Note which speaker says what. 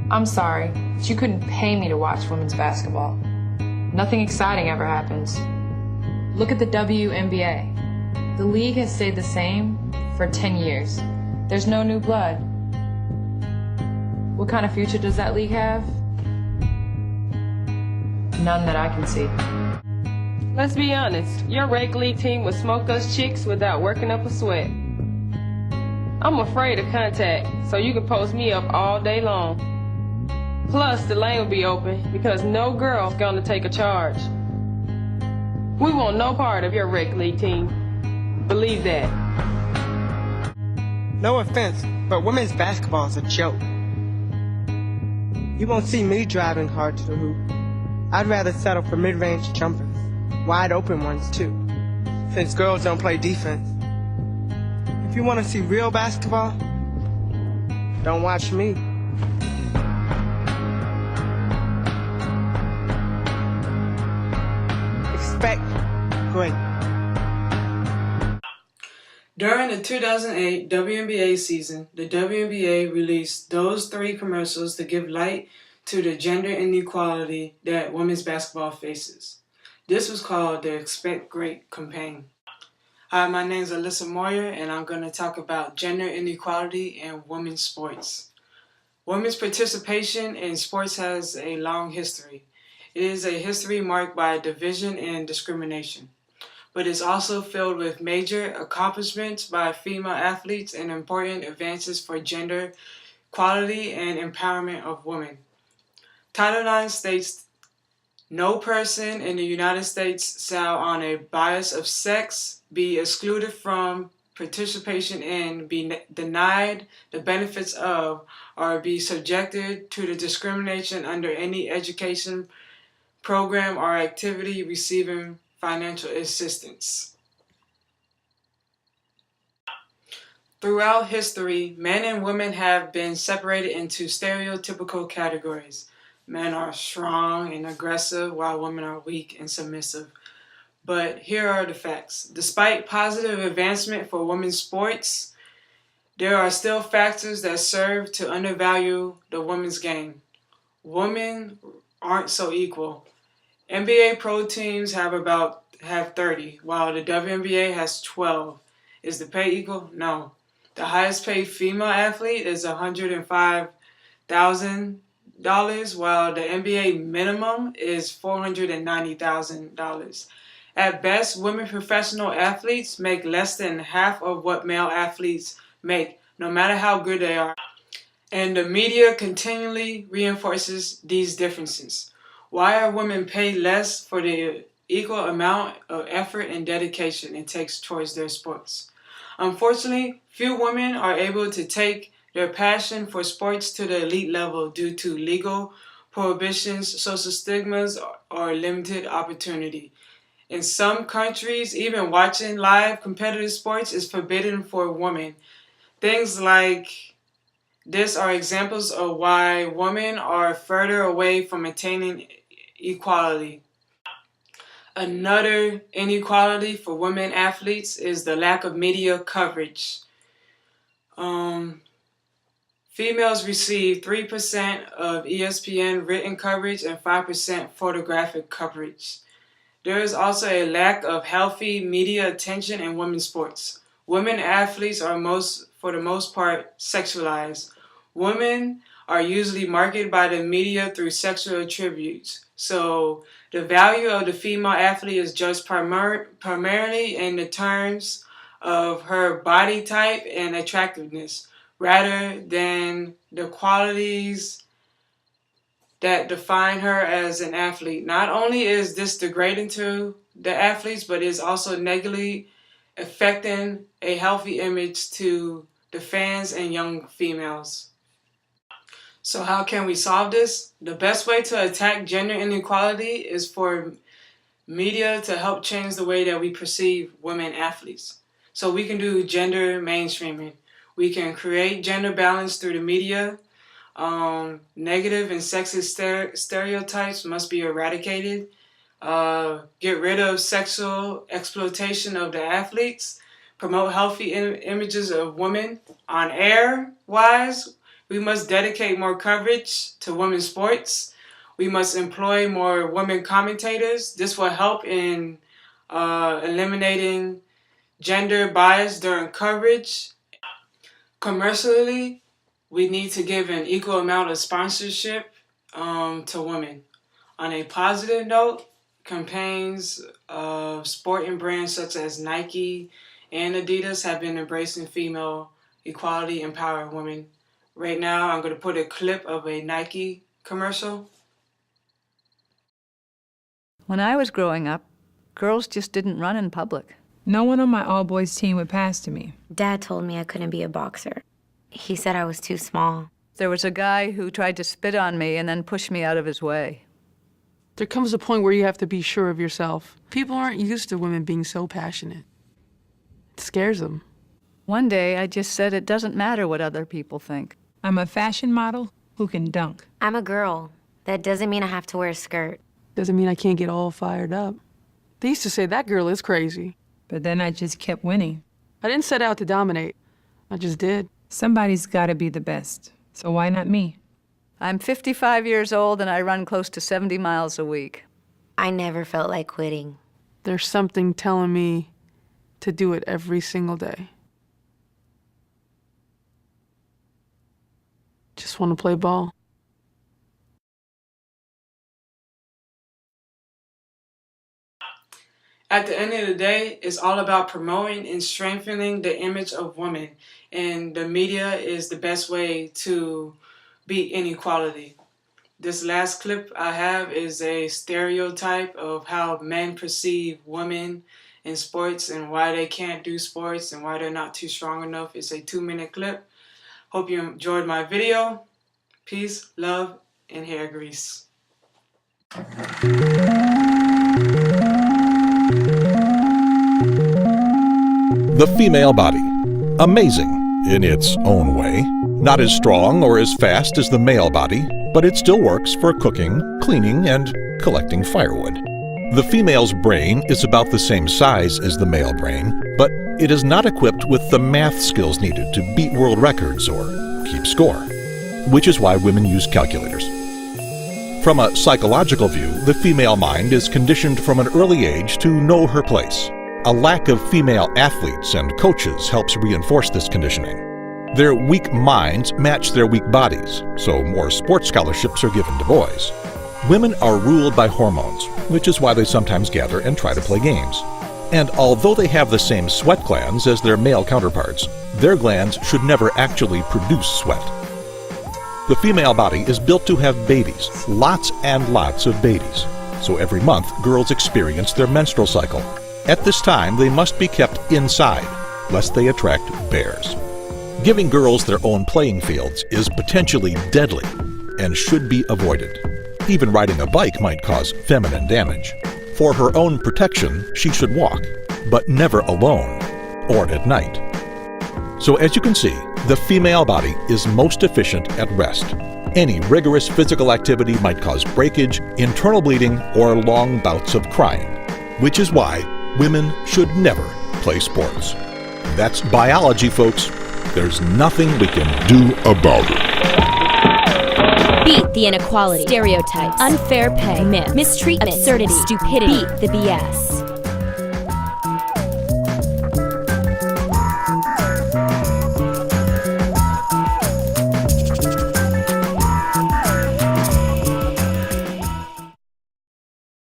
Speaker 1: I'm sorry, but you couldn't pay me to watch women's basketball. Nothing exciting ever happens. Look at the WNBA. The league has stayed the same for 10 years. There's no new blood. What kind of future does that league have? None that I can see.
Speaker 2: Let's be honest, your rec league team would smoke us chicks without working up a sweat. I'm afraid of contact, so you can post me up all day long. Plus, the lane will be open because no girl's gonna take a charge. We want no part of your rec league team. Believe that.
Speaker 3: No offense, but women's basketball is a joke. You won't see me driving hard to the hoop. I'd rather settle for mid-range jumpers. Wide open ones too, since girls don't play defense. If you want to see real basketball, don't watch me. Expect great.
Speaker 4: During the 2008 WNBA season, the WNBA released those 3 commercials to give light to the gender inequality that women's basketball faces. This was called the Expect Great campaign. Hi, my name is Alyssa Moyer, and I'm going to talk about gender inequality in women's sports. Women's participation in sports has a long history. It is a history marked by division and discrimination, but it's also filled with major accomplishments by female athletes and important advances for gender equality and empowerment of women. Title IX states, "No person in the United States shall on a bias of sex be excluded from participation in, be denied the benefits of, or be subjected to the discrimination under any education program or activity receiving financial assistance." Throughout history, men and women have been separated into stereotypical categories. Men are strong and aggressive, while women are weak and submissive. But here are the facts. Despite positive advancement for women's sports, there are still factors that serve to undervalue the women's game. Women aren't so equal. NBA pro teams have 30, while the WNBA has 12. Is the pay equal? No. The highest paid female athlete is $105,000. While the NBA minimum is $490,000. At best, women professional athletes make less than half of what male athletes make, no matter how good they are. And the media continually reinforces these differences. Why are women paid less for the equal amount of effort and dedication it takes towards their sports? Unfortunately, few women are able to take their passion for sports to the elite level due to legal prohibitions, social stigmas, or limited opportunity. In some countries, even watching live competitive sports is forbidden for women. Things like this are examples of why women are further away from attaining equality. Another inequality for women athletes is the lack of media coverage. Females receive 3% of ESPN written coverage and 5% photographic coverage. There is also a lack of healthy media attention in women's sports. Women athletes are for the most part, sexualized. Women are usually marketed by the media through sexual attributes. So the value of the female athlete is judged primarily in the terms of her body type and attractiveness, rather than the qualities that define her as an athlete. Not only is this degrading to the athletes, but is also negatively affecting a healthy image to the fans and young females. So how can we solve this? The best way to attack gender inequality is for media to help change the way that we perceive women athletes. So we can do gender mainstreaming. We can create gender balance through the media. Negative and sexist stereotypes must be eradicated. Get rid of sexual exploitation of the athletes. Promote healthy images of women on air wise. We must dedicate more coverage to women's sports. We must employ more women commentators. This will help in eliminating gender bias during coverage. Commercially, we need to give an equal amount of sponsorship to women. On a positive note, campaigns of sporting brands such as Nike and Adidas have been embracing female equality, empowering women. Right now, I'm going to put a clip of a Nike commercial.
Speaker 5: When I was growing up, girls just didn't run in public.
Speaker 1: No one on my all-boys team would pass to me.
Speaker 6: Dad told me I couldn't be a boxer. He said I was too small.
Speaker 5: There was a guy who tried to spit on me and then push me out of his way.
Speaker 7: There comes a point where you have to be sure of yourself. People aren't used to women being so passionate. It scares them.
Speaker 5: One day, I just said it doesn't matter what other people think.
Speaker 1: I'm a fashion model who can dunk.
Speaker 6: I'm a girl. That doesn't mean I have to wear a skirt.
Speaker 7: Doesn't mean I can't get all fired up. They used to say, that girl is crazy.
Speaker 1: But then I just kept winning.
Speaker 7: I didn't set out to dominate. I just did.
Speaker 1: Somebody's got to be the best. So why not me?
Speaker 5: I'm 55 years old and I run close to 70 miles a week.
Speaker 6: I never felt like quitting.
Speaker 7: There's something telling me to do it every single day. Just want to play ball.
Speaker 4: At the end of the day, it's all about promoting and strengthening the image of women. And the media is the best way to beat inequality. This last clip I have is a stereotype of how men perceive women in sports and why they can't do sports and why they're not too strong enough. It's a 2-minute clip. Hope you enjoyed my video. Peace, love, and hair grease.
Speaker 8: The female body. Amazing in its own way. Not as strong or as fast as the male body, but it still works for cooking, cleaning, and collecting firewood. The female's brain is about the same size as the male brain, but it is not equipped with the math skills needed to beat world records or keep score, which is why women use calculators. From a psychological view, the female mind is conditioned from an early age to know her place. A lack of female athletes and coaches helps reinforce this conditioning. Their weak minds match their weak bodies, so more sports scholarships are given to boys. Women are ruled by hormones, which is why they sometimes gather and try to play games. And although they have the same sweat glands as their male counterparts, their glands should never actually produce sweat. The female body is built to have babies, lots and lots of babies. So every month, girls experience their menstrual cycle. At this time, they must be kept inside, lest they attract bears. Giving girls their own playing fields is potentially deadly and should be avoided. Even riding a bike might cause feminine damage. For her own protection, she should walk, but never alone or at night. So as you can see, the female body is most efficient at rest. Any rigorous physical activity might cause breakage, internal bleeding, or long bouts of crying, which is why women should never play sports. That's biology, folks. There's nothing we can do about it.
Speaker 9: Beat the inequality, stereotypes, unfair pay, myth, mistreatment, absurdity, stupidity. Beat the BS.